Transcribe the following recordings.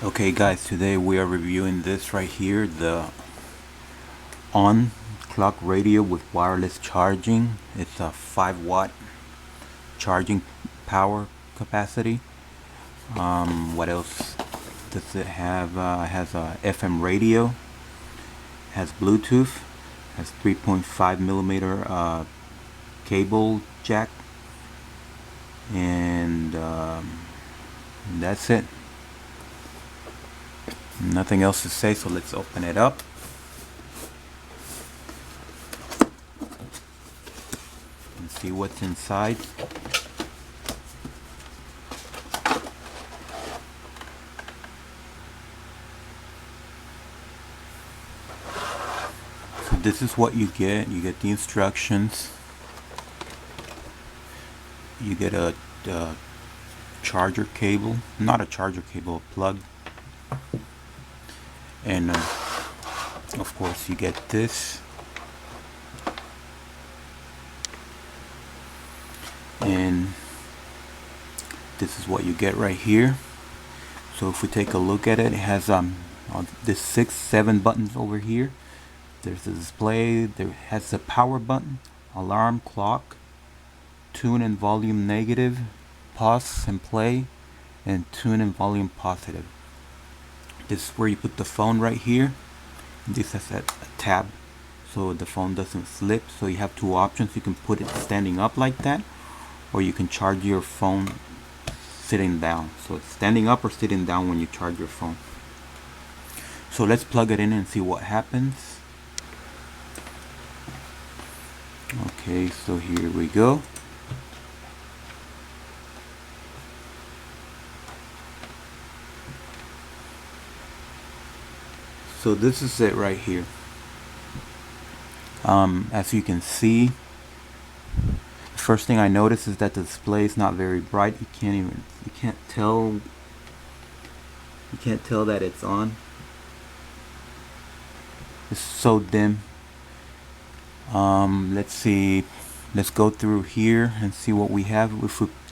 Okay guys, today we are reviewing this right here, the on clock radio with wireless charging. It's a 5 watt charging power capacity. What else does it have? It has a FM radio, has Bluetooth, has 3.5 millimeter cable jack, and that's it. Nothing else to say, so let's open it up. And see what's inside. So this is what you get. You get the instructions. You get a charger cable, not a charger cable, a plug. And of course you get this, and this is what you get right here. So if we take a look at it, it has on this 6-7 buttons over here. There's a display, there has a power button, alarm, clock, tune and volume negative, pause and play, and tune and volume positive. This is where you put the phone right here. This has a tab so the phone doesn't slip. So you have two options. You can put it standing up like that, or you can charge your phone sitting down. So it's standing up or sitting down when you charge your phone. So let's plug it in and see what happens. Okay, so here we go. So this is it right here. As you can see, the first thing I notice is that the display is not very bright. You can't tell that it's on. It's so dim. Let's see. Let's go through here and see what we have.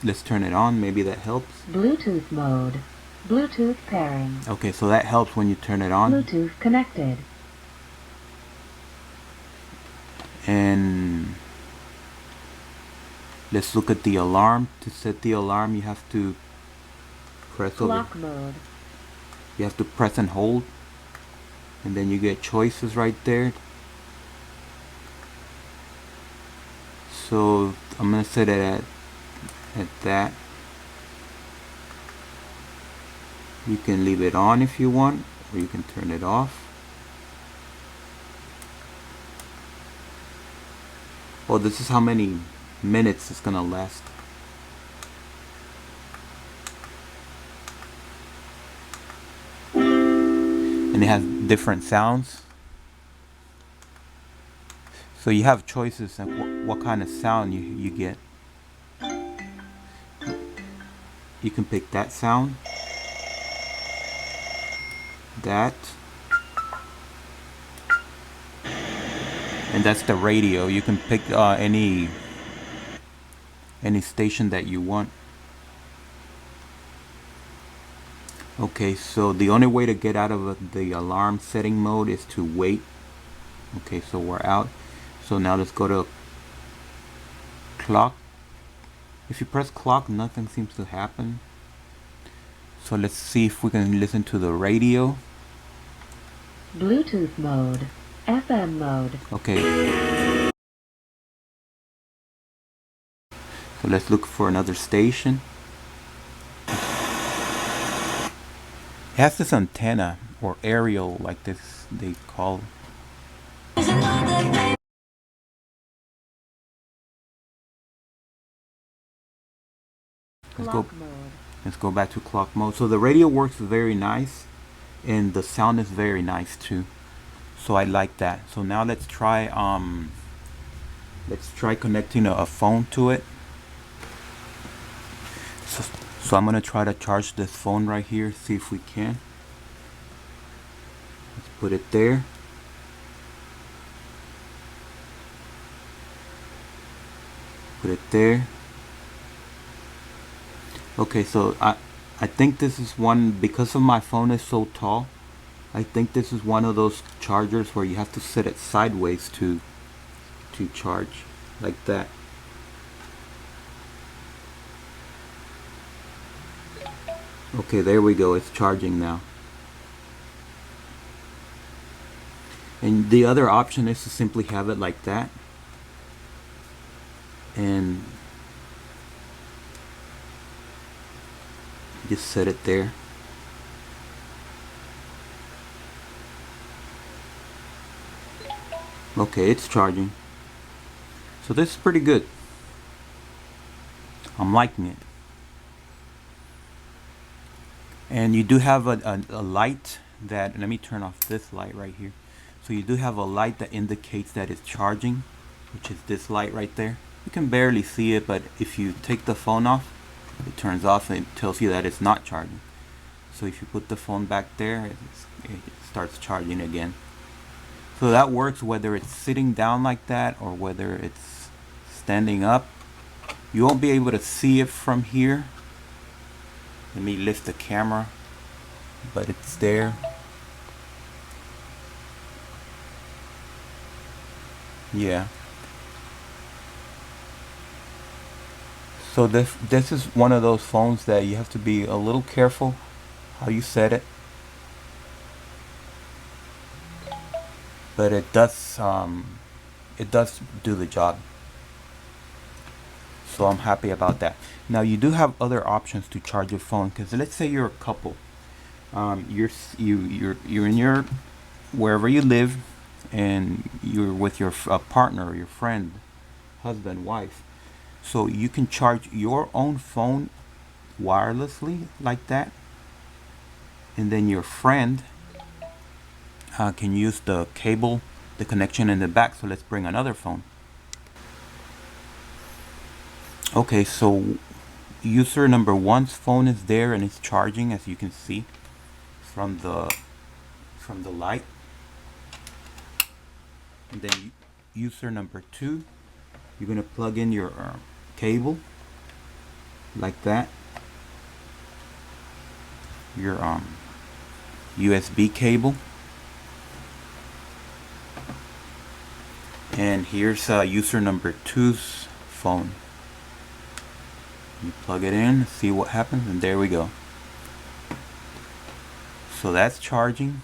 Let's turn it on. Maybe that helps. Bluetooth mode. Bluetooth pairing. Okay, so that helps when you turn it on. Bluetooth connected. And let's look at the alarm. To set the alarm, you have to press Clock mode. You have to press and hold, and then you get choices right there. So I'm gonna set it at that. You can leave it on if you want, or you can turn it off. Oh, this is how many minutes it's gonna last. And it has different sounds. So you have choices of what kind of sound you get. You can pick that sound, that, and that's the radio. You can pick any station that you want. Okay, so the only way to get out of the alarm setting mode is to wait. Okay, so we're out. So now let's go to clock. If you press clock, nothing seems to happen. So let's see if we can listen to the radio. Bluetooth mode. FM mode. Okay. So let's look for another station. It has this antenna, or aerial like this they call. Let's go back to clock mode. So the radio works very nice, and the sound is very nice too. So I like that. So now let's try connecting a phone to it. So I'm gonna try to charge this phone right here, see if we can. Let's put it there. Put it there. Okay, so I think this is one, because of my phone is so tall, I think this is one of those chargers where you have to set it sideways to charge, like that. Okay, there we go, it's charging now. And the other option is to simply have it like that. And just set it there. Okay, it's charging. So this is pretty good. I'm liking it. And you do have a light that, let me turn off this light right here. So you do have a light that indicates that it's charging, which is this light right there. You can barely see it, but if you take the phone off, it turns off and it tells you that it's not charging. So if you put the phone back there, it starts charging again. So that works whether it's sitting down like that or whether it's standing up. You won't be able to see it from here. Let me lift the camera, but it's there. Yeah. So this is one of those phones that you have to be a little careful how you set it. But it does do the job. So I'm happy about that. Now you do have other options to charge your phone, because let's say you're a couple. You're in your wherever you live, and you're with your partner, your friend, husband, wife. So you can charge your own phone wirelessly like that, and then your friend can use the cable, the connection in the back. So let's bring another phone. Okay, so user number one's phone is there and it's charging, as you can see from the light. And then user number two, you're gonna plug in your cable like that, your USB cable, and here's user number two's phone. You plug it in, see what happens, and there we go. So that's charging,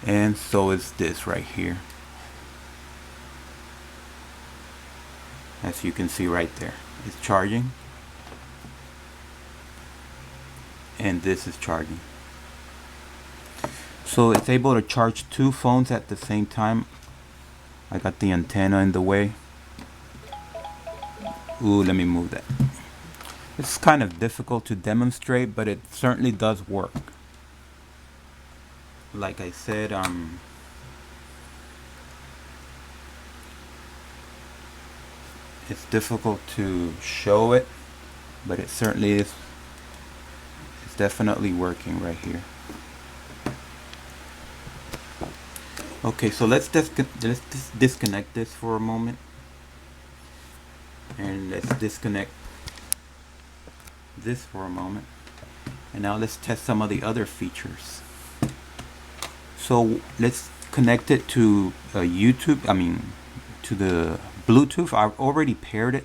and so is this right here, as you can see right there. It's charging, and this is charging. So it's able to charge two phones at the same time. I got the antenna in the way. Ooh, let me move that. It's kind of difficult to demonstrate, but it certainly does work. Like I said, it's difficult to show it, but it certainly is. It's definitely working right here. Okay, so let's disconnect this for a moment, and let's disconnect this for a moment, and now let's test some of the other features. So let's connect it to YouTube, to the Bluetooth. I've already paired it,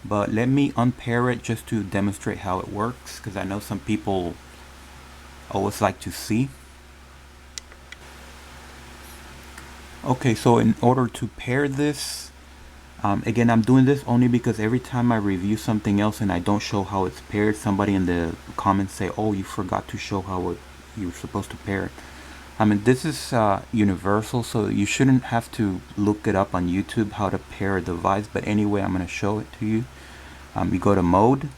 but let me unpair it just to demonstrate how it works, because I know some people always like to see. Okay, so in order to pair this, again, I'm doing this only because every time I review something else and I don't show how it's paired, somebody in the comments say, oh, you forgot to show how you're supposed to pair it. This is universal, so you shouldn't have to look it up on YouTube how to pair a device, but anyway, I'm going to show it to you. You go to mode.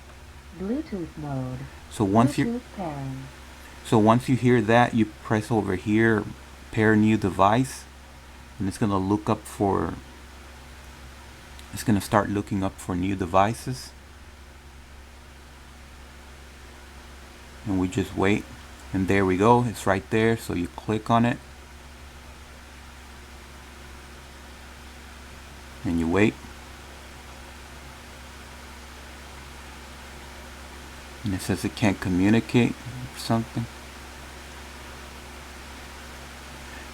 Bluetooth mode. So once you hear that, you press over here, pair new device, and it's going to look up for, it's going to start looking up for new devices. And we just wait. And there we go, it's right there, so you click on it and you wait, And it says it can't communicate or something.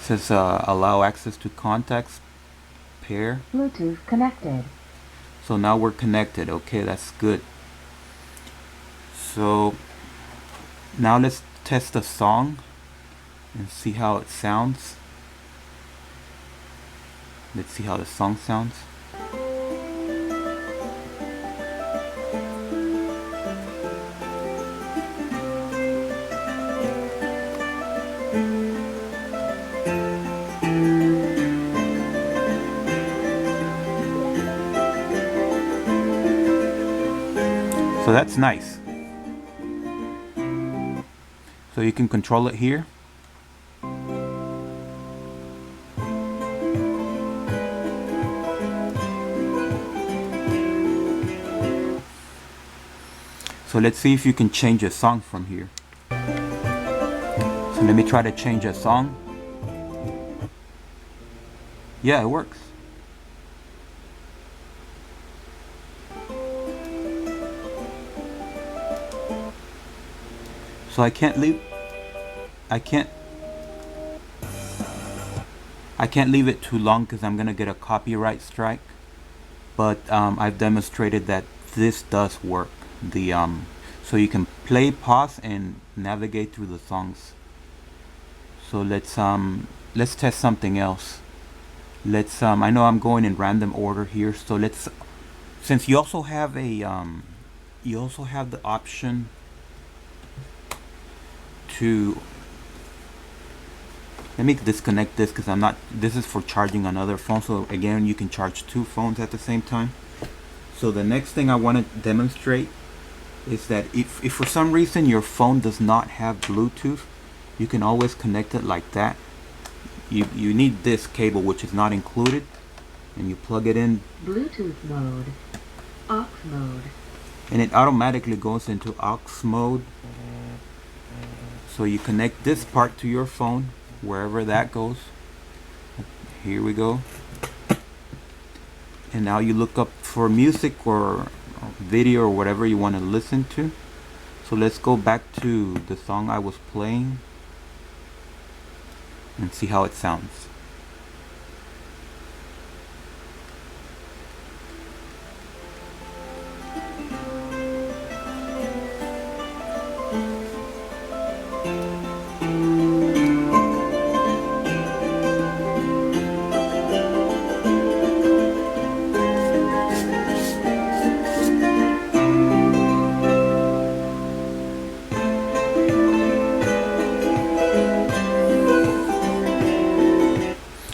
It says allow access to contacts, pair. Bluetooth connected. So now we're connected. Okay, that's good. So now let's test the song and see how it sounds. Let's see how the song sounds. So that's nice. So you can control it here. So let's see if you can change a song from here. So let me try to change a song. Yeah, it works. So I can't leave it too long because I'm gonna get a copyright strike. But I've demonstrated that this does work. So you can play, pause, and navigate through the songs. So let's test something else. I know I'm going in random order here. So since you also have the option to, let me disconnect this because this is for charging another phone. So again, you can charge two phones at the same time. So the next thing I want to demonstrate is that if for some reason your phone does not have Bluetooth, you can always connect it like that. You need this cable, which is not included, and you plug it in. Bluetooth mode. Aux mode. And it automatically goes into aux mode. So you connect this part to your phone, wherever that goes. Here we go. And now you look up for music or video or whatever you want to listen to. So let's go back to the song I was playing and see how it sounds.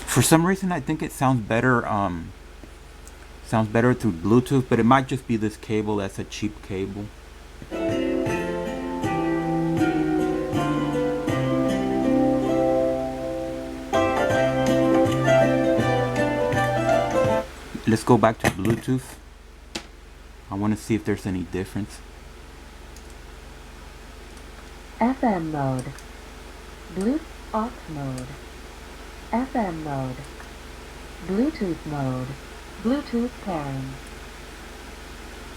For some reason, I think it sounds better through Bluetooth, but it might just be this cable. That's a cheap cable. Let's go back to Bluetooth. I want to see if there's any difference. FM mode. Bluetooth aux mode. FM mode. Bluetooth mode. Bluetooth pairing.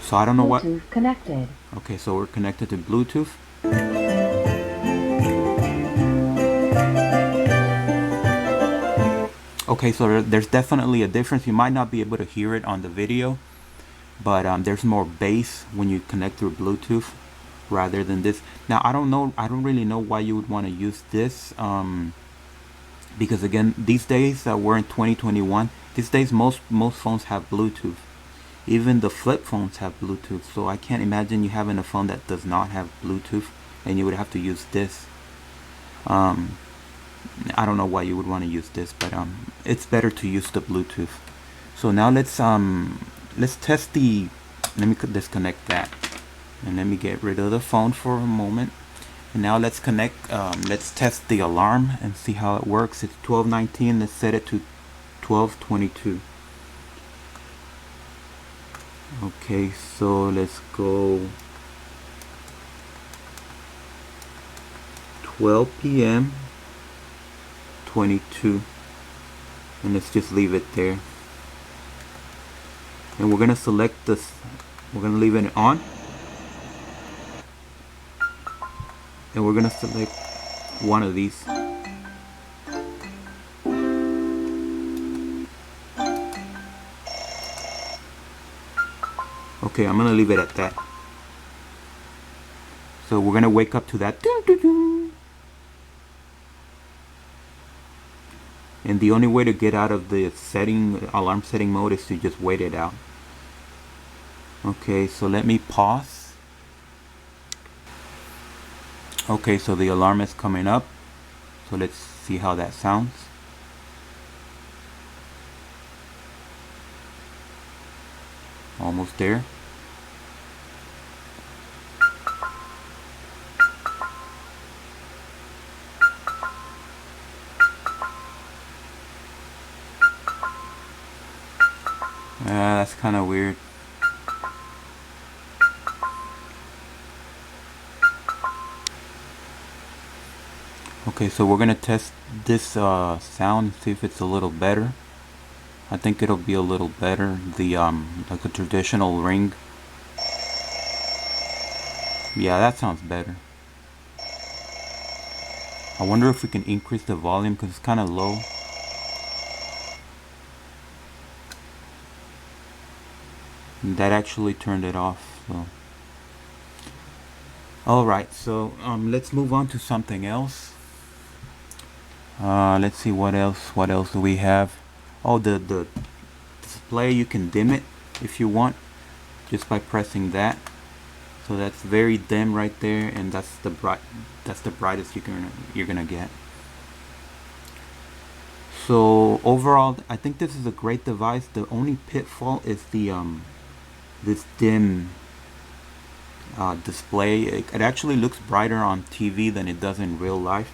So I don't know what. Bluetooth connected. Okay, so we're connected to Bluetooth. Okay, so there's definitely a difference. You might not be able to hear it on the video, but there's more bass when you connect through Bluetooth rather than this. Now I don't really know why you would want to use this. Because again, these days we're in 2021. These days most phones have Bluetooth. Even the flip phones have Bluetooth. So I can't imagine you having a phone that does not have Bluetooth and you would have to use this. I don't know why you would want to use this, but it's better to use the Bluetooth. So now let's test the. Let me disconnect that, and let me get rid of the phone for a moment. And now let's test the alarm and see how it works. It's 12:19. Let's set it to 12:22. Okay, so let's go 12 p.m. 22, and let's just leave it there. And we're gonna select this. We're gonna leave it on. and we're gonna select one of these. Okay, I'm gonna leave it at that. So we're gonna wake up to that. And the only way to get out of the alarm setting mode is to just wait it out. Okay, so let me pause. Okay, so the alarm is coming up. So let's see how that sounds. Almost there. That's kind of weird. Okay, so we're gonna test this sound, see if it's a little better. I think it'll be a little better. The like a traditional ring. Yeah, that sounds better. I wonder if we can increase the volume because it's kind of low. And that actually turned it off. So. Alright, so let's move on to something else. Let's see what else do we have. Oh, the display, you can dim it if you want just by pressing that. So that's very dim right there, and that's the brightest you're gonna get. So overall, I think this is a great device. The only pitfall is the this dim display. It actually looks brighter on TV than it does in real life.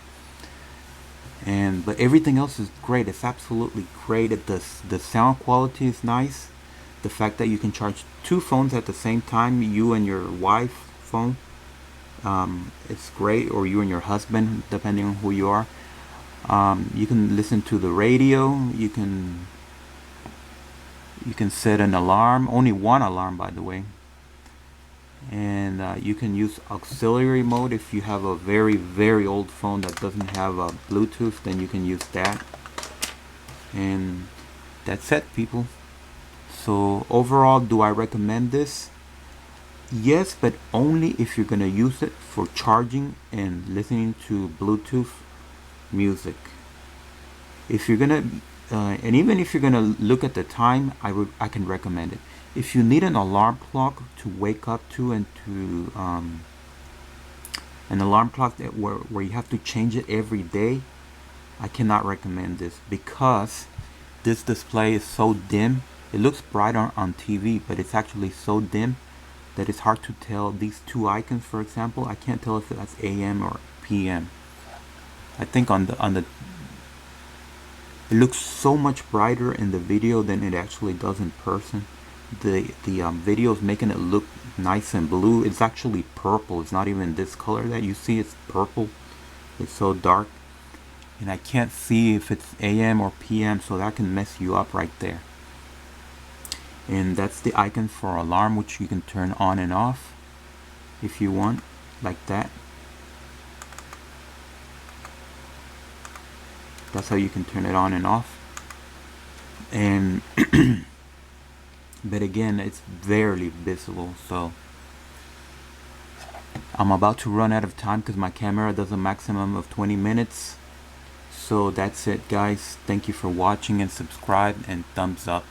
But everything else is great. It's absolutely great. The sound quality is nice. The fact that you can charge two phones at the same time, you and your wife phone, it's great, or you and your husband, depending on who you are. You can listen to the radio. You can set an alarm, only one alarm by the way. And you can use auxiliary mode. If you have a very old phone that doesn't have a Bluetooth, then you can use that. And that's it, people. So overall, do I recommend this? Yes, but only if you're gonna use it for charging and listening to Bluetooth music. If you're gonna and even if you're gonna look at the time, I can recommend it. If you need an alarm clock to wake up to, and to an alarm clock where you have to change it every day, I cannot recommend this, because this display is so dim. It looks bright on TV, but it's actually so dim that it's hard to tell. These two icons, for example, I can't tell if that's AM or PM. I think on the it looks so much brighter in the video than it actually does in person. The video is making it look nice and blue. It's actually purple. It's not even this color that you see. It's purple. It's so dark, and I can't see if it's AM or PM, so that can mess you up right there. And that's the icon for alarm, which you can turn on and off if you want, like that. That's how you can turn it on and off. And but again, it's barely visible. So I'm about to run out of time because my camera does a maximum of 20 minutes. So that's it, guys. Thank you for watching, and subscribe and thumbs up.